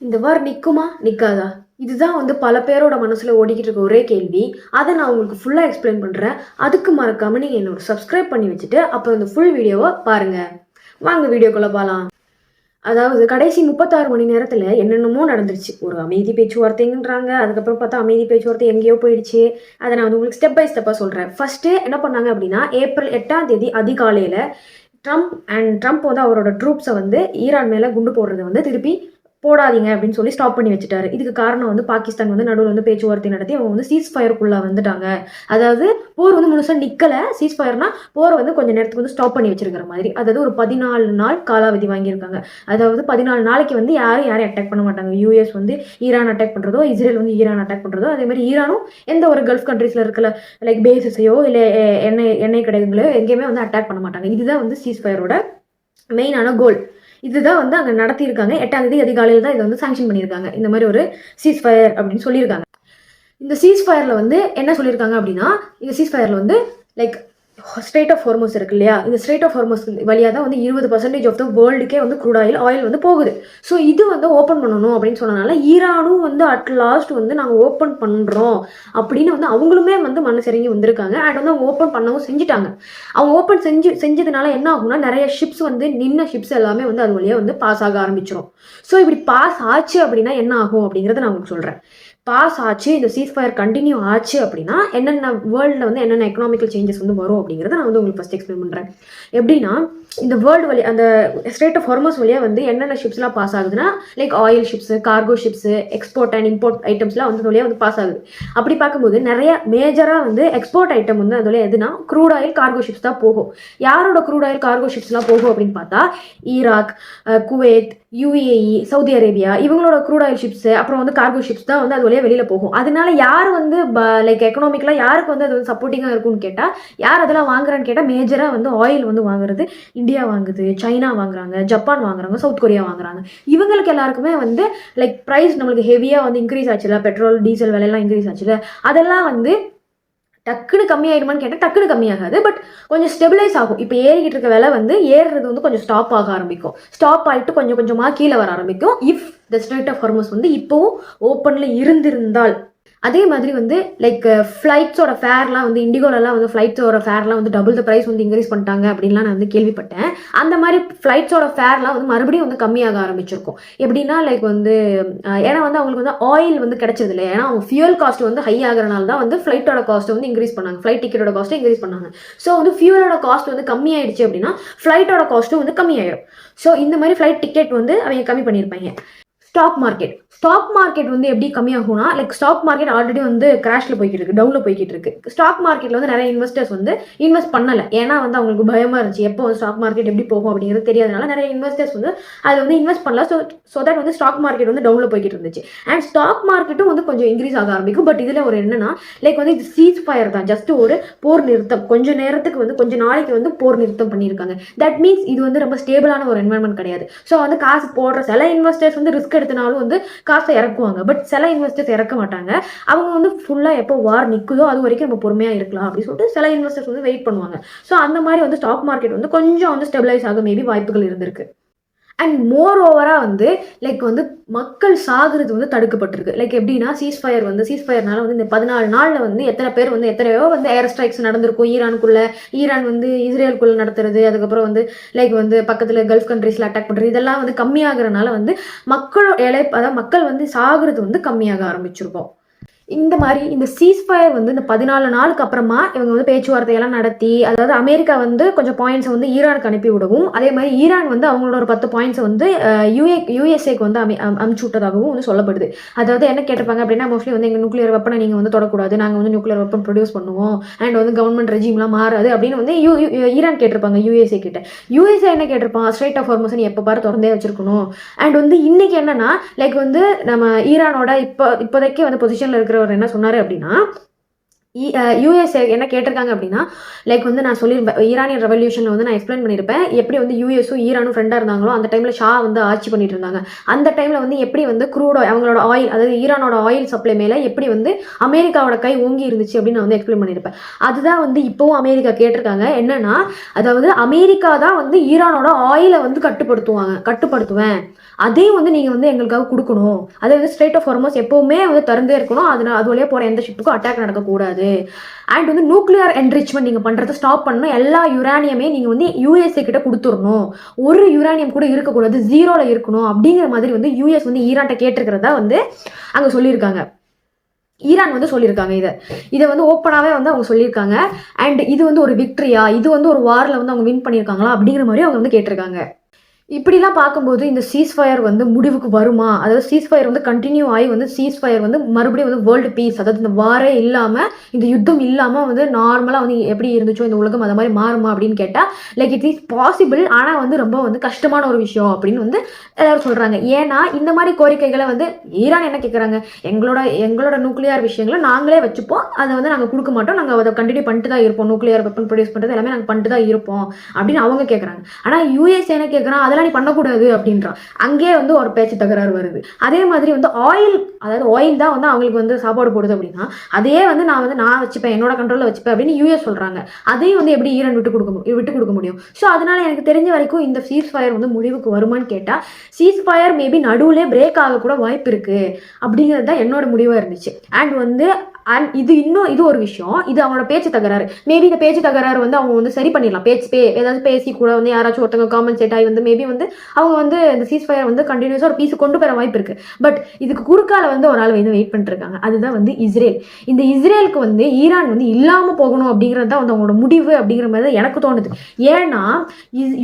இந்த வார் நிற்குமா நிற்காதா? இதுதான் வந்து பல பேரோட மனசில் ஓடிக்கிட்டு இருக்க ஒரே கேள்வி. அதை நான் உங்களுக்கு ஃபுல்லாக எக்ஸ்பிளைன் பண்ணுறேன். அதுக்கு மறக்காமல் நீங்கள் என்னோட சப்ஸ்கிரைப் பண்ணி வச்சுட்டு அப்புறம் இந்த ஃபுல் வீடியோவை பாருங்கள். வாங்க வீடியோக்குள்ளே போகலாம். அதாவது கடைசி 36 மணி நேரத்தில் என்னென்னமோ நடந்துருச்சு. ஒரு அமைதி பேச்சுவார்த்தைங்கன்றாங்க, அதுக்கப்புறம் பார்த்தா அமைதி பேச்சுவார்த்தை எங்கேயோ போயிடுச்சு. அதை நான் வந்து உங்களுக்கு ஸ்டெப் பை ஸ்டெப்பாக சொல்கிறேன். ஃபஸ்ட்டு என்ன பண்ணாங்க அப்படின்னா, ஏப்ரல் 8ஆம் தேதி அதிகாலையில் ட்ரம்ப் வந்து அவரோட ட்ரூப்ஸை வந்து ஈரான் மேலே குண்டு போடுறதை வந்து திருப்பி போடாதீங்க அப்படின்னு சொல்லி ஸ்டாப் பண்ணி வச்சுட்டாரு. இதுக்கு காரணம் வந்து பாகிஸ்தான் வந்து நடுவில் வந்து பேச்சுவார்த்தை நடத்தி அவங்க வந்து சீஸ் ஃபயருக்குள்ளே வந்துட்டாங்க. அதாவது போர் வந்து முழுசாக நிற்கலை. சீஸ் ஃபயர்னா போரை வந்து கொஞ்சம் நேரத்துக்கு வந்து ஸ்டாப் பண்ணி வச்சிருக்கிற மாதிரி. அதாவது ஒரு 14 நாள் காலாவதி வாங்கியிருக்காங்க. அதாவது 14 நாளைக்கு வந்து யாரையும் அட்டாக் பண்ண மாட்டாங்க. யூஎஸ் வந்து ஈரான் அட்டாக் பண்ணுறதோ, இஸ்ரேல் வந்து ஈரான் அட்டாக் பண்ணுறதோ, அதே மாதிரி ஈரானும் எந்த ஒரு கல்ஃப் கண்ட்ரீஸில் இருக்கல லைக் பேசஸையோ இல்லை எண்ணெய் கிடைக்குங்களையோ எங்கேயுமே வந்து அட்டாக் பண்ண மாட்டாங்க. இதுதான் வந்து சீஸ் ஃபயரோட மெயினான கோல். இதுதான் வந்து அங்கே நடத்தியிருக்காங்க. 8ஆம் தேதி அதிகாலையில் தான் இதை வந்து சாங்ஷன் பண்ணியிருக்காங்க. இந்த மாதிரி ஒரு சீஸ் ஃபயர் அப்படின்னு சொல்லியிருக்காங்க. இந்த சீஸ் ஃபயரில் வந்து என்ன சொல்லியிருக்காங்க அப்படின்னா, இந்த சீஸ் ஃபயரில் வந்து லைக் ஸ்ட்ரெயிட் ஆஃப் ஹார்மஸ் இருக்கு இல்லையா, இந்த ஸ்ட்ரெயிட் ஆஃப் ஹார்மஸ் வழியாக தான் வந்து 20% ஆஃப் த வேர்ல்டுக்கே வந்து க்ரூட் ஆயில் வந்து போகுது. ஸோ இது வந்து ஓப்பன் பண்ணணும் அப்படின்னு சொன்னனால ஈரானும் வந்து அட் லாஸ்ட் வந்து நாங்கள் ஓப்பன் பண்ணுறோம் அப்படின்னு வந்து அவங்களுமே வந்து மனசிறங்கி வந்திருக்காங்க. அண்ட் வந்து அவங்க ஓப்பன் பண்ணவும் செஞ்சுட்டாங்க. அவங்க ஓப்பன் செஞ்சதுனால என்ன ஆகும்னா, நிறைய ஷிப்ஸ் வந்து நின்ன ஷிப்ஸ் எல்லாமே வந்து அது வழியாக வந்து பாஸ் ஆக ஆரம்பிச்சிடும். ஸோ இப்படி பாஸ் ஆச்சு அப்படின்னா என்ன ஆகும் அப்படிங்கிறத நான் உங்களுக்கு சொல்கிறேன். பாஸ் ஆச்சு, இந்த சீஸ் ஃபயர் கண்டினியூ ஆச்சு அப்படின்னா என்னென்ன வேர்ல்டில் வந்து என்னென்ன எக்கனாமிக்கல் சேஞ்சஸ் வந்து வரும் அப்படிங்கிறத நான் வந்து உங்களுக்கு ஃபஸ்ட் எக்ஸ்பிளைன் பண்ணுறேன். எப்படின்னா, இந்த வேர்ல்டு வழி அந்த ஸ்ட்ரெயிட் ஆஃப் ஹார்மஸ் வழியாக வந்து என்னென்ன ஷிப்ஸ்லாம் பாஸ் ஆகுதுன்னா, like oil ships, cargo ships, export and import ஐட்டம்ஸ்லாம் வந்து வழியாக வந்து பாஸ் ஆகுது. அப்படி பார்க்கும்போது நிறைய மேஜராக வந்து எக்ஸ்போர்ட் ஐட்டம் வந்து அது எதுனா க்ரூட் ஆயில் கார்கோ ஷிப்ஸ் தான் போகும். யாரோட க்ரூட் ஆயில் கார்கோ ஷிப்ஸ்லாம் போகும் அப்படின்னு பார்த்தா, Iraq, Kuwait, UAE, Saudi Arabia, இவங்களோட க்ரூட் ஆயில் ஷிப்ஸு அப்புறம் வந்து கார்கோ ஷிப்ஸ் தான் வந்து அது வழியாக வெளியில் போகும். அதனால யார் வந்து லைக் எக்கனாமிக்கலாக யாருக்கு வந்து அது வந்து சப்போர்ட்டிங்காக இருக்கும்னு கேட்டால், யார் அதெல்லாம் வாங்குறான்னு கேட்டால் மேஜராக வந்து ஆயில் வந்து வாங்குறது இந்தியா வாங்குது, சைனா வாங்குறாங்க, ஜப்பான் வாங்குறாங்க, சவுத் கொரியா வாங்குறாங்க. இவங்களுக்கு எல்லாருக்குமே வந்து லைக் ப்ரைஸ் நம்மளுக்கு ஹெவியாக வந்து இன்க்ரீஸ் ஆச்சுல, பெட்ரோல் டீசல் விலையெல்லாம் இன்க்ரீஸ் ஆச்சுல, அதெல்லாம் வந்து டக்குன்னு கம்மியாயிடுமான்னு கேட்டால் டக்குன்னு கம்மியாகாது. பட் கொஞ்சம் ஸ்டெபிலைஸ் ஆகும். இப்போ ஏறிக்கிட்டு இருக்க விலை வந்து ஏறுறது வந்து கொஞ்சம் ஸ்டாப் ஆக ஆரம்பிக்கும். ஸ்டாப் ஆகிட்டு கொஞ்சம் கொஞ்சமாக கீழே வர ஆரம்பிக்கும். If the strait of Hormuz வந்து இப்போவும் ஓப்பனில் இருந்திருந்தால். அதே மாதிரி வந்து லைக் ஃப்ளைட்ஸோட ஃபேர்லாம் வந்து இண்டிகோலெலாம் வந்து ஃப்ளைட்ஸோட ஃபேர்லாம் வந்து டபுள் த ப்ரைஸ் வந்து இன்க்ரீஸ் பண்ணிட்டாங்க அப்படின்லாம் நான் வந்து கேள்விப்பட்டேன். அந்த மாதிரி ஃப்ளைட்ஸோட ஃபேர்லாம் வந்து மறுபடியும் வந்து கம்மியாக ஆரம்பிச்சிருக்கும். எப்படின்னா லைக் வந்து ஏன்னா வந்து அவங்களுக்கு வந்து ஆயில் வந்து கிடைச்சது இல்லை. ஏன்னா அவங்க ஃபியூல் காஸ்ட் வந்து ஹை ஆகிறனால தான் வந்து ஃப்ளைட்டோட காஸ்ட் வந்து இன்க்ரீஸ் பண்ணாங்க, ஃப்ளைட் டிக்கெட்டோட காஸ்ட்டை இன்க்ரீஸ் பண்ணாங்க. ஸோ வந்து ஃபியூலோட காஸ்ட் வந்து கம்மியாயிடுச்சு அப்படின்னா ஃப்ளைட்டோட காஸ்ட்டும் வந்து கம்மியாயிடும். ஸோ இந்த மாதிரி ஃப்ளைட் டிக்கெட் வந்து அவங்க கம்மி பண்ணியிருப்பாங்க. ஸ்டாக் மார்க்கெட் வந்து எப்படி கம்மியாகும்னா, லைக் ஸ்டாக் மார்க்கெட் ஆல்ரெடி வந்து கிராஷ்ல போய்கிட்டு இருக்கு, டவுன்ல போய்கிட்டு இருக்கு. ஸ்டாக் மார்க்கெட்ல வந்து நிறைய இன்வெஸ்டர்ஸ் வந்து இன்வெஸ்ட் பண்ணல. ஏன்னா வந்து அவங்களுக்கு பயமா இருந்துச்சு, எப்போ ஸ்டாக் மார்க்கெட் எப்படி போகும் அப்படிங்கிறது தெரியாதனால நிறைய இன்வெஸ்டர்ஸ் வந்து அதை வந்து இன்வெஸ்ட் பண்ணல. ஸோ தட் வந்து ஸ்டாக் மார்க்கெட் வந்து டவுன்ல போய்கிட்டு இருந்துச்சு. அண்ட் ஸ்டாக் மார்க்கெட்டும் வந்து கொஞ்சம் இன்க்ரீஸ் ஆக ஆரம்பிக்கும். பட் இதுல ஒரு என்னன்னா, லைக் வந்து இது சீஸ் ஃபயர் தான், ஜஸ்ட் ஒரு போர் நிறுத்தம். கொஞ்ச நேரத்துக்கு வந்து கொஞ்ச நாளைக்கு வந்து போர் நிறுத்தம் பண்ணியிருக்காங்க. தட் மீன்ஸ் இது வந்து ரொம்ப ஸ்டேபிளான ஒரு என்வரன்மெண்ட் கிடையாது. ஸோ வந்து காசு போடுற சில இன்வெஸ்டர்ஸ் வந்து ரிஸ்க் எடுத்தனாலும் வந்து காசை இறக்குவாங்க. பட் சில இன்வெஸ்டர்ஸ் இறக்க மாட்டாங்க. அவங்க வந்து ஃபுல்லாக எப்போ வார் நிற்குதோ அது வரைக்கும் நம்ம பொறுமையாக இருக்கலாம் அப்படின்னு சொல்லிட்டு சில இன்வெஸ்டர்ஸ் வந்து வெயிட் பண்ணுவாங்க. ஸோ அந்த மாதிரி வந்து ஸ்டாக் மார்க்கெட் வந்து கொஞ்சம் வந்து ஸ்டெபிலைஸ் ஆக மேபி வாய்ப்புகள் இருந்திருக்கு. அண்ட் மோர் ஓவராக வந்து லைக் வந்து மக்கள் சாகுறது வந்து தடுக்கப்பட்டிருக்கு. லைக் எப்படின்னா, சீஸ் ஃபயர்னால வந்து இந்த 14 நாளில் வந்து எத்தனையோ வந்து ஏர் ஸ்ட்ரைக்ஸ் நடந்திருக்கும் ஈரானுக்குள்ள. ஈரான் வந்து இஸ்ரேலுக்குள்ள நடத்துறது, அதுக்கப்புறம் வந்து லைக் வந்து பக்கத்தில் கல்ஃப் கண்ட்ரீஸில் அட்டாக் பண்ணுறது, இதெல்லாம் வந்து கம்மியாகிறனால வந்து மக்கள் வந்து சாகுறது வந்து கம்மியாக ஆரம்பிச்சிருக்கும். இந்த மாதிரி இந்த சீஸ் ஃபயர் வந்து இந்த 14 நாளுக்கு அப்புறமா இவங்க வந்து பேச்சுவார்த்தையெல்லாம் நடத்தி, அதாவது அமெரிக்கா வந்து கொஞ்சம் பாயிண்ட்ஸை வந்து ஈரானுக்கு அனுப்பி விடவும், அதே மாதிரி ஈரான் வந்து அவங்களோட ஒரு 10 பாயிண்ட்ஸை வந்து யூஎஸ்ஏக்கு வந்து அனுப்பிச்சு விட்டதாகவும் வந்து சொல்லப்படுது. அதாவது என்ன கேட்டிருப்பாங்க அப்படின்னா, மோஸ்ட்லி வந்து எங்கள் நியூக்ளியர் வெப்பனை நீங்கள் வந்து தொடக்கூடாது, நாங்கள் வந்து நியூக்ளியர் வெப்பன் ப்ரொடியூஸ் பண்ணுவோம், அண்ட் வந்து கவர்மெண்ட் ரெஜிம்லாம் மாறாது அப்படின்னு வந்து ஈரான் கேட்டிருப்பாங்க யூஎஸ்ஏ கிட்ட. யூஎஸ்ஏ என்ன கேட்டிருப்பான், ஸ்ட்ரெயிட் ஆஃப் ஹார்மஸ் எப்போ பாரு திறந்தே வச்சிருக்கணும். அண்ட் வந்து இன்னைக்கு என்னன்னா, லைக் வந்து நம்ம ஈரானோட இப்போதைக்கு வந்து பொசிஷனில் இருக்கிற என்ன சொன்னாரு அப்படின்னா, யூஎஸ் என்ன கேட்டிருக்காங்க அப்படின்னா, லைக் வந்து நான் சொல்லியிருப்பேன், ஈரானியன் ரெவல்யூஷனில் வந்து நான் எக்ஸ்பிளைன் பண்ணியிருப்பேன், எப்படி வந்து யூஎஸும் ஈரானும் ஃப்ரெண்டாக இருந்தாங்களோ அந்த டைமில் ஷா வந்து ஆட்சி பண்ணிட்டு இருந்தாங்க. அந்த டைமில் வந்து எப்படி வந்து க்ரூட் அவங்களோட ஆயில், அதாவது ஈரானோட ஆயில் சப்ளை மேலே எப்படி வந்து அமெரிக்காவோட கை ஓங்கி இருந்துச்சு அப்படின்னு நான் வந்து எக்ஸ்பிளைன் பண்ணியிருப்பேன். அதுதான் வந்து இப்போவும் அமெரிக்கா கேட்டிருக்காங்க. என்னன்னா, அதாவது அமெரிக்கா தான் வந்து ஈரானோட ஆயிலை வந்து கட்டுப்படுத்துவேன், அதையும் வந்து நீங்கள் வந்து எங்களுக்காக கொடுக்கணும். அதே வந்து ஸ்ட்ரெய்ட் ஆஃப் ஹார்மஸ் எப்போவுமே வந்து திறந்தே இருக்கணும், அது வழியாக போகிற எந்த ஷிப்புக்கும் அட்டாக் நடக்கக்கூடாது. அண்ட் வந்து நியூக்ளியர் என்ரிச்மெண்ட் நீங்கள் பண்ணுறதை ஸ்டாப் பண்ணணும். எல்லா யுரேனியமே நீங்கள் வந்து யூஎஸ்ஏ கிட்ட கொடுத்துடணும், ஒரு யுரேனியம் கூட இருக்கக்கூடாது, ஜீரோவில் இருக்கணும் அப்படிங்கிற மாதிரி வந்து யூஎஸ் வந்து ஈரான்கிட்ட கேட்டிருக்கிறதா வந்து அங்கே சொல்லியிருக்காங்க. ஈரான் வந்து சொல்லியிருக்காங்க. இதை வந்து ஓப்பனாகவே வந்து அவங்க சொல்லியிருக்காங்க. அண்ட் இது வந்து ஒரு விக்ட்ரியா, இது வந்து ஒரு வாரில் வந்து அவங்க வின் பண்ணியிருக்காங்களா அப்படிங்கிற மாதிரி அவங்க வந்து கேட்டிருக்காங்க. இப்படிலாம் பார்க்கும்போது இந்த சீஸ்ஃபயர் வந்து முடிவுக்கு வருமா, அதாவது சீஸ்ஃபயர் வந்து கண்டினியூ ஆகி வந்து சீஸ்ஃபயர் வந்து மறுபடியும் வந்து வேர்ல்டு பீஸ், அதாவது இந்த வாரே இல்லாமல், இந்த யுத்தம் இல்லாமல் வந்து நார்மலாக வந்து எப்படி இருந்துச்சோ இந்த உலகம் அது மாதிரி மாறுமா அப்படின்னு கேட்டால் லைக் இட் இஸ் பாசிபிள். ஆனால் வந்து ரொம்ப வந்து கஷ்டமான ஒரு விஷயம் அப்படின்னு வந்து எல்லாரும் சொல்கிறாங்க. ஏன்னா இந்த மாதிரி கோரிக்கைகளை வந்து ஈரான் என்ன கேட்குறாங்க, எங்களோட நியூக்ளியர் விஷயங்களை நாங்களே வச்சுப்போம், அதை வந்து நாங்கள் கொடுக்க மாட்டோம், நாங்கள் அதை கண்டினியூ பண்ணிட்டு தான் இருப்போம், நியூக்ளியர் வெப்பன் ப்ரொடியூஸ் பண்ணுறது எல்லாமே நாங்கள் பண்ணிட்டு தான் இருப்போம் அப்படின்னு அவங்க கேட்குறாங்க. ஆனால் யூஎஸ் என்ன கேட்குறான், அதெல்லாம் நீ பண்ணக்கூடாது அப்படின்றான். அங்கே வந்து ஒரு பேச்சு தகராறு வருது. அதே மாதிரி வந்து ஆயில், அதாவது ஆயில் தான் வந்து அவங்களுக்கு வந்து சாப்பாடு போடுது அப்படின்னா அதையே வந்து நான் வச்சுப்பேன், என்னோட கண்ட்ரோலில் வச்சுப்பேன் அப்படின்னு யூஎஸ் சொல்றாங்க. அதையும் வந்து எப்படி ஈரான் விட்டு கொடுக்க முடியும்? ஸோ அதனால எனக்கு தெரிஞ்ச வரைக்கும் இந்த சீஸ் ஃபயர் வந்து முடிவுக்கு வருமானு கேட்டால் சீஸ் ஃபயர் மேபி நடுவுலே பிரேக் ஆக கூட வாய்ப்பு இருக்கு அப்படிங்கிறது தான் என்னோட முடிவாக இருந்துச்சு. அண்ட் இது ஒரு விஷயம், இது அவங்களோட பேச்சு தகராறு. மேபி இந்த பேச்சு தகராறு வந்து அவங்க வந்து சரி பண்ணிடலாம், ஏதாவது பேசி கூட வந்து யாராச்சும் ஒருத்தவங்க காமெண்ட் செட் ஆகி வந்து மேபி வந்து அவங்க வந்து இந்த சீஸ் ஃபயர் வந்து கண்டினியூஸாக ஒரு பீஸ் கொண்டு போகிற வாய்ப்பு இருக்கு. பட் இதுக்கு குறுக்கால வந்து ஒரு ஆள் வந்து வெயிட் பண்ணிட்டு இருக்காங்க, அதுதான் வந்து இஸ்ரேல். இந்த இஸ்ரேலுக்கு வந்து ஈரான் வந்து இல்லாமல் போகணும் அப்படிங்கிறது தான் வந்து அவங்களோட முடிவு அப்படிங்கிற மாதிரி தான் எனக்கு தோணுது. ஏன்னா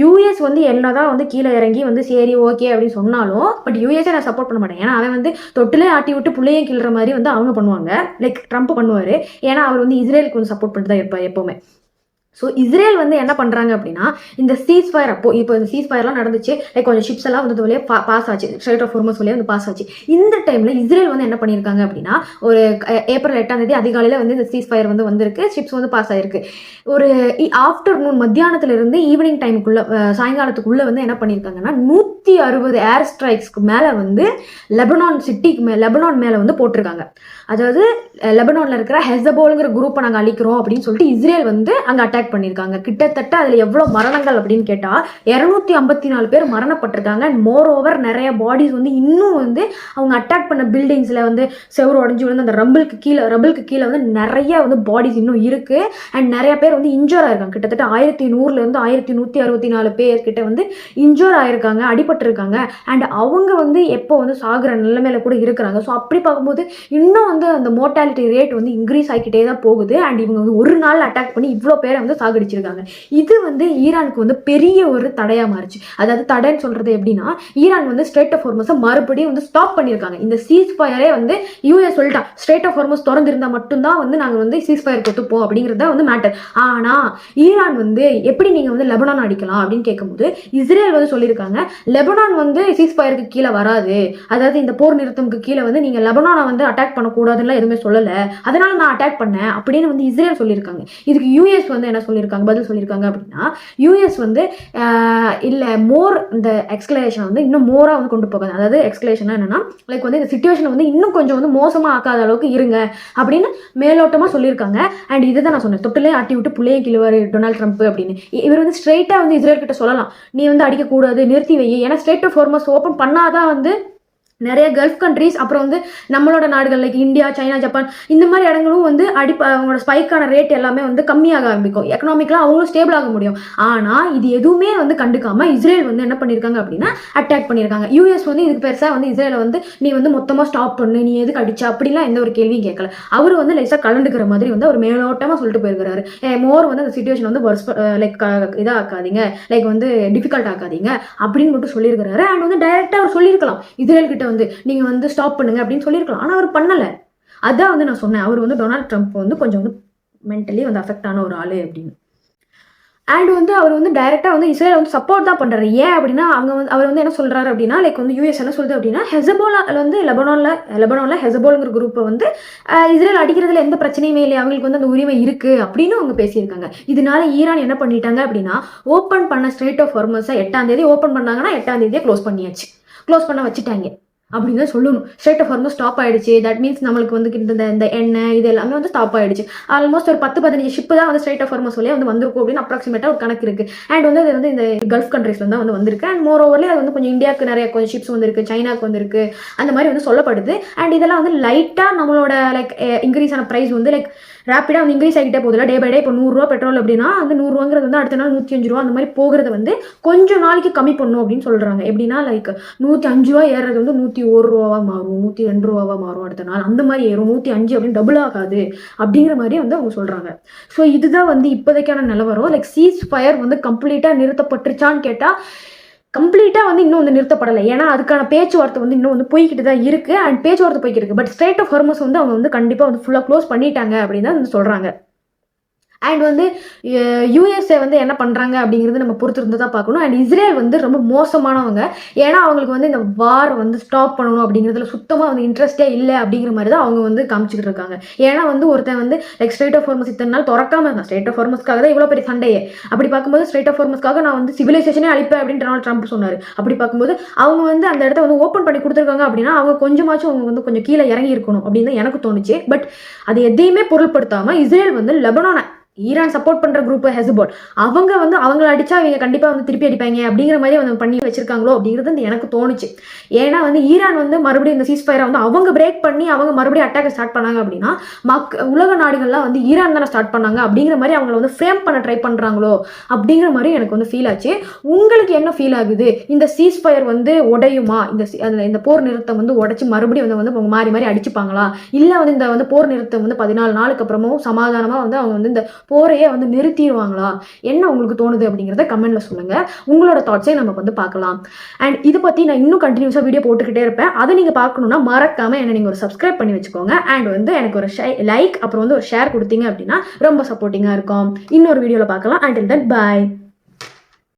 யூஎஸ் வந்து என்னதான் வந்து கீழே இறங்கி வந்து சரி ஓகே அப்படின்னு சொன்னாலும் பட் யூஎஸ்ஏ நான் சப்போர்ட் பண்ண மாட்டேன். ஏன்னா அவன் வந்து தொட்டிலே ஆட்டி விட்டு பிள்ளையும் கிள்ற மாதிரி வந்து அவங்க பண்ணுவாங்க, லைக் ட்ரம்ப் பண்ணுவார். ஏன்னா அவர் வந்து இஸ்ரேலுக்கு வந்து சப்போர்ட் பண்ணிட்டு தான் இருப்பார் எப்போவுமே. ஸோ இஸ்ரேல் வந்து என்ன பண்ணுறாங்க அப்படின்னா இந்த சீஸ் ஃபயர் இப்போ இந்த சீஸ் ஃபயர்லாம் நடந்துச்சு, லைக் கொஞ்சம் ஷிப்ஸ் எல்லாம் வந்து வழியே பாஸ் ஆச்சு, ஸ்ட்ரெய்ட் ஆஃப் ஹார்மஸ் வழியாக வந்து பாஸ் ஆச்சு. இந்த டைமில் இஸ்ரேல் வந்து என்ன பண்ணியிருக்காங்க அப்படின்னா ஒரு ஏப்ரல் 8 அதிகாலையில் வந்து இந்த சீஸ் ஃபயர் வந்து வந்திருக்கு, ஷிப்ஸ் வந்து பாஸ் ஆயிருக்கு. ஒரு ஆஃப்டர்நூன் மத்தியானத்துலேருந்து ஈவினிங் டைமுக்குள்ளே சாயங்காலத்துக்குள்ளே வந்து என்ன பண்ணியிருக்காங்கன்னா 160 ஏர் ஸ்ட்ரைக்ஸ்க்கு மேலே வந்து லெபனான் மேலே வந்து போட்டிருக்காங்க. அதாவது லெபனானில் இருக்கிற ஹெஸ்போலுங்கிற குரூப்பை நாங்கள் அழிக்கிறோம் அப்படின்னு சொல்லிட்டு இஸ்ரேல் வந்து அங்கே அட்டாக் பண்ணியிருக்காங்க. கிட்டத்தட்ட அதில் எவ்வளோ மரணங்கள் அப்படின்னு கேட்டால் 254 பேர் மரணப்பட்டிருக்காங்க. அண்ட் மோர் ஓவர் நிறைய பாடிஸ் வந்து இன்னும் வந்து அவங்க அட்டாக் பண்ண பில்டிங்ஸில் வந்து செவரு உடஞ்சி விழுந்து அந்த ரபிளுக்கு கீழே வந்து நிறைய வந்து பாடிஸ் இன்னும் இருக்குது. அண்ட் நிறைய பேர் வந்து இன்ஜோர் ஆயிருக்காங்க. கிட்டத்தட்ட 1100 1164 பேர் கிட்ட வந்து இன்ஜோர் ஆயிருக்காங்க, அடிபட்டிருக்காங்க. அண்ட் அவங்க வந்து எப்போ வந்து சாகுற நிலைமையில கூட இருக்கிறாங்க. ஸோ அப்படி பார்க்கும்போது இன்னும் வந்து அந்த மோர்டாலிட்டி ரேட் வந்து இன்க்ரீஸ் ஆகிக்கிட்டே தான் போகுது. அண்ட் இவங்க வந்து ஒரு நாள் அட்டாக் பண்ணி இவ்வளோ பேரை வந்து சாகடிச்சிருக்காங்க. இது வந்து ஈரானுக்கு வந்து பெரிய ஒரு தடையாக மாறிச்சு. அதாவது தடைன்னு சொல்றது எப்படின்னா ஈரான் வந்து ஸ்ட்ரெய்ட் ஆஃப் ஹார்மஸை மறுபடியும் வந்து ஸ்டாப் பண்ணியிருக்காங்க. இந்த சீஸ் ஃபயரே வந்து யூஎஸ் சொல்லிட்டான், ஸ்ட்ரெய்ட் ஆஃப் ஹார்மஸ் திறந்திருந்தா மட்டும்தான் வந்து நாங்கள் வந்து சீஸ் ஃபயர் கொத்துப்போம் அப்படிங்கிறத வந்து மேட்டர். ஆனால் ஈரான் வந்து எப்படி நீங்கள் வந்து லெபனான் அடிக்கலாம் அப்படின்னு கேட்கும்போது இஸ்ரேல் வந்து சொல்லியிருக்காங்க லெபனான் வந்து சீஸ் ஃபயருக்கு கீழே வராது, அதாவது இந்த போர் நிறுத்தம்க்கு கீழே வந்து நீங்கள் லெபனானை வந்து அட்டாக் பண்ணக்கூடாதுன்னு எதுவுமே சொல்லலை, அதனால நான் அட்டாக் பண்ணேன் அப்படின்னு வந்து இஸ்ரேல் சொல்லியிருக்காங்க. இதுக்கு யூஎஸ் வந்து என்ன சொல்லியிருக்காங்க, பதில் சொல்லியிருக்காங்க அப்படின்னா யூஎஸ் வந்து இல்லை மோர் இந்த எக்ஸ்கலேஷன் வந்து இன்னும் மோராக வந்து கொண்டு போகாது. அதாவது எக்ஸ்கலேஷன் என்னன்னா லைக் வந்து இந்த சிச்சுவேஷன் வந்து இன்னும் கொஞ்சம் வந்து மோசமாக ஆக்காத அளவுக்கு இருங்க அப்படின்னு மேலோட்டமாக சொல்லியிருக்காங்க. அண்ட் இதை தான் நான் சொன்னேன், தொட்டிலே ஆட்டி விட்டு புள்ளையே கிழுவார் டொனால்ட் ட்ரம்ப் அப்படின்னு. இவர் வந்து ஸ்ட்ரெயிட்டாக வந்து இஸ்ரேல் கிட்ட சொல்லலாம், நீ வந்து அடிக்கக்கூடாது, நிறுத்தி வை. ஏன்னா ஸ்ட்ரெய்ட் ஆஃப் ஹார்மஸ் ஓப்பன் பண்ணாதான் வந்து நிறைய கல்ஃப் கண்ட்ரீஸ் அப்புறம் வந்து நம்மளோட நாடுகள் லைக் இந்தியா, சைனா, ஜப்பான் இந்த மாதிரி இடங்களும் வந்து அவங்களோட ஸ்பைக்கான ரேட் எல்லாமே வந்து கம்மியாக ஆரம்பிக்கும், எக்கனாமிக்கலாக அவங்களும் ஸ்டேபிள் ஆக முடியும். ஆனால் இது எதுவுமே வந்து கண்டுக்காம இஸ்ரேல் வந்து என்ன பண்ணியிருக்காங்க அப்படின்னா அட்டாக் பண்ணியிருக்காங்க. யூஎஸ் வந்து இதுக்கு பெருசாக வந்து இஸ்ரேலை வந்து நீ வந்து மொத்தமாக ஸ்டாப் பண்ணு, நீ எதுக்கு அடிச்சா அப்படிலாம் எந்த ஒரு கேள்வியும் கேட்கல. அவர் வந்து லைஸாக கலந்துக்கிற மாதிரி வந்து அவர் மேலோட்டமாக சொல்லிட்டு போயிருக்கிறாரு, மோர் வந்து அந்த சிச்சுவேஷன் வந்து லைக் இதாக ஆக்காதீங்க, லைக் வந்து டிஃபிகல்ட் ஆக்காதீங்க அப்படின்னு மட்டும் சொல்லியிருக்கிறாரு. அண்ட் வந்து டைரெக்டாக அவர் சொல்லியிருக்கலாம் இஸ்ரேல் கிட்ட வந்து நீங்க வந்து ஸ்டாப் பண்ணுங்க அப்படின்னு சொல்லியிருக்கலாம். ஆனா அவர் பண்ணல. அதான் வந்து நான் சொன்னேன், அவர் வந்து டொனால்ட் ட்ரம்ப் வந்து கொஞ்சம் வந்து மென்டலி வந்து அஃபெக்ட் ஆன ஒரு ஆளு அப்படின்னு. அண்ட் வந்து அவர் வந்து டைரெக்டாக வந்து இஸ்ரேல் வந்து சப்போர்ட் தான் பண்ணுறாரு. ஏன் அப்படின்னா அவர் வந்து என்ன சொல்கிறாரு அப்படின்னா, லைக் வந்து யூஎஸ் என்ன சொல்லுது அப்படின்னா, ஹெசபோலாவில் வந்து லெபனானில் ஹெசபோலுங்கிற குரூப்பை வந்து இஸ்ரேல் அடிக்கிறதுல எந்த பிரச்சனையுமே இல்லை, அவங்களுக்கு வந்து அந்த உரிமை இருக்குது அப்படின்னு அவங்க பேசியிருக்காங்க. இதனால ஈரான் என்ன பண்ணிட்டாங்க அப்படின்னா, ஓப்பன் பண்ண ஸ்ட்ரெய்ட் ஆஃப் ஹார்மஸை 8ஆம் தேதி ஓப்பன் பண்ணாங்கன்னா 8ஆம் தேதியே க்ளோஸ் பண்ண வச்சுட்டாங்க அப்படின்னு தான் சொல்லணும். ஸ்ட்ரெய்ட் ஆஃப் ஹார்மஸ் ஸ்டாப் ஆயிடுச்சு. தட் மீன்ஸ் நம்மளுக்கு வந்து இந்த எண்ணெய் இது எல்லாமே வந்து ஸ்டாப் ஆயிடுச்சு. ஆல்மோஸ்ட் ஒரு 10-15 ஷிப்பு தான் வந்து ஸ்ட்ரெய்ட் ஆஃப் ஹார்மஸ் வழியாக வந்து வந்திருக்கும் அப்படின்னு அப்ராக்சிமேட்டாக ஒரு கணக்கு இருக்கு. அண்ட் வந்து அது வந்து இந்த கல்ஃப் கண்ட்ரீஸ்ல தான் வந்து வந்திருக்கு. அண்ட் மோர் ஓவர்லேயே அது வந்து கொஞ்சம் இந்தியாவுக்கு நிறைய கொஞ்சம் ஷிப்ஸ் வந்திருக்கு, சைனாக்கு வந்திருக்கு, அந்த மாதிரி வந்து சொல்லப்படுது. அண்ட் இதெல்லாம் வந்து லைட்டாக நம்மளோட லைக் இன்க்ரீஸ் ஆன ப்ரைஸ் வந்து லைக் ரேப்பிடாக வந்து இன்க்ரீஸ் ஆகிட்டே போகுதுல டே பை டே. இப்போ 100 ரூபா பெட்ரோல் அப்படின்னா அந்த 100 ரூபாங்கிறது வந்து அடுத்த நாள் 105 ரூபா அந்த மாதிரி போகிறது வந்து கொஞ்சம் நாளைக்கு கம்மி பண்ணும் அப்படின்னு சொல்கிறாங்க. எப்படின்னா லைக் 105 ரூபா ஏறது வந்து 101 ரூபாவா மாறும், 102 ரூபாவா மாறும் அடுத்த நாள், அந்த மாதிரி ஏறும். 105 அப்படின்னு டபுள் ஆகாது அப்படிங்கிற மாதிரி வந்து அவங்க சொல்கிறாங்க. ஸோ இதுதான் வந்து இப்போதைக்கான நிலவரம். லைக் சீஸ் ஃபயர் வந்து கம்ப்ளீட்டாக நிறுத்தப்பட்டுருச்சான்னு கேட்டால் கம்ப்ளீட்டாக வந்து இன்னும் வந்து நிறுத்தப்படலை. ஏன்னா அதுக்கான பேச்சுவார்த்தை வந்து இன்னும் வந்து போய்கிட்டு தான் இருக்குது. அண்ட் பேச்சுவார்த்தை போய்கிட்டு இருக்குது. பட் ஸ்ட்ரெய்ட் ஆஃப் ஹார்மஸ் வந்து அவங்க வந்து கண்டிப்பாக வந்து ஃபுல்லாக க்ளோஸ் பண்ணிட்டாங்க அப்படின்னு தான் வந்து சொல்கிறாங்க. அண்ட் வந்து யூஎஸ்ஏ வந்து என்ன பண்ணுறாங்க அப்படிங்கிறது நம்ம பொறுத்து இருந்து தான் பார்க்கணும். அண்ட் இஸ்ரேல் வந்து ரொம்ப மோசமானவங்க. ஏன்னா அவங்களுக்கு வந்து இந்த வார் வந்து ஸ்டாப் பண்ணணும் அப்படிங்கிறதுல சுத்தமாக வந்து இன்ட்ரெஸ்டே இல்லை அப்படிங்கிற மாதிரி தான் அவங்க வந்து காமிச்சிக்கிட்டு இருக்காங்க. ஏன்னா வந்து ஒருத்தன் வந்து லைக் ஸ்ட்ரெய்ட் ஆஃப் ஹார்மஸ் இத்தனை நாள் திறக்காம இருந்தான். ஸ்ட்ரெய்ட் ஆஃப் ஹார்மஸ்க்காக தான் இவ்வளோ பெரிய சண்டையே. அப்படி பார்க்கும்போது ஸ்ட்ரெய்ட் ஆஃப் ஹார்மஸ்க்காக நான் வந்து சிவிலைசேஷனே அழிப்பேன் அப்படின்னு டொனால்ட் ட்ரம்ப் சொன்னார். அப்படி பார்க்கும்போது அவங்க வந்து அந்த இடத்த வந்து ஓப்பன் பண்ணி கொடுத்துருக்காங்க அப்படின்னா அவங்க கொஞ்சமாச்சும் அவங்க வந்து கொஞ்சம் கீழே இறங்கி இருக்கணும் அப்படின்னு தான் எனக்கு தோணுச்சு. பட் அது எதையுமே பொருட்படுத்தாமல் இஸ்ரேல் வந்து லெபனானை ஈரான் சப்போர்ட் பண்ற குரூப் ஹெஸ்போல் அவங்க வந்து அவங்களை அடிச்சா அவங்க கண்டிப்பா வந்து திருப்பி அடிப்பாங்க அப்படிங்கிற மாதிரி வந்து பண்ணி வச்சிருக்காங்களோ அப்படிங்கிறது வந்து எனக்கு தோணுச்சு. ஏன்னா வந்து ஈரான் வந்து மறுபடியும் இந்த சீஸ்ஃபயரை வந்து அவங்க பிரேக் பண்ணி அவங்க மறுபடியும் அட்டாக் ஸ்டார்ட் பண்ணாங்க அப்படின்னா உலக நாடுகள்லாம் வந்து ஈரான் தானே ஸ்டார்ட் பண்ணாங்க அப்படிங்கிற மாதிரி அவங்களை வந்து ஃப்ரேம் பண்ண ட்ரை பண்றாங்களோ அப்படிங்கிற மாதிரி எனக்கு வந்து ஃபீல் ஆச்சு. உங்களுக்கு என்ன ஃபீல் ஆகுது? இந்த சீஸ்ஃபயர் வந்து உடையுமா? இந்த போர் நிறுத்தம் வந்து உடைச்சு மறுபடியும் வந்து மாறி மாறி அடிச்சுப்பாங்களா? இல்ல வந்து இந்த வந்து போர் நிறுத்தம் வந்து 14 நாளுக்கு அப்புறமும் சமாதானமா வந்து அவங்க வந்து இந்த போரையே வந்து நிறுத்திடுவாங்களா? என்ன உங்களுக்கு தோணுது அப்படிங்கிறத கமெண்ட்ல சொல்லுங்க. உங்களோட தாட்ஸை நம்ம வந்து பார்க்கலாம். அண்ட் இதை பத்தி நான் இன்னும் கண்டினியூஸா வீடியோ போட்டுக்கிட்டே இருப்பேன். அதை நீங்க பார்க்கணும்னா மறக்காம என்ன நீங்க ஒரு சப்ஸ்கிரைப் பண்ணி வச்சுக்கோங்க. அண்ட் வந்து எனக்கு ஒரு லைக் அப்புறம் வந்து ஒரு ஷேர் கொடுத்தீங்க அப்படின்னா ரொம்ப சப்போர்ட்டிங்கா இருக்கும். இன்னொரு வீடியோல பார்க்கலாம். Until then by.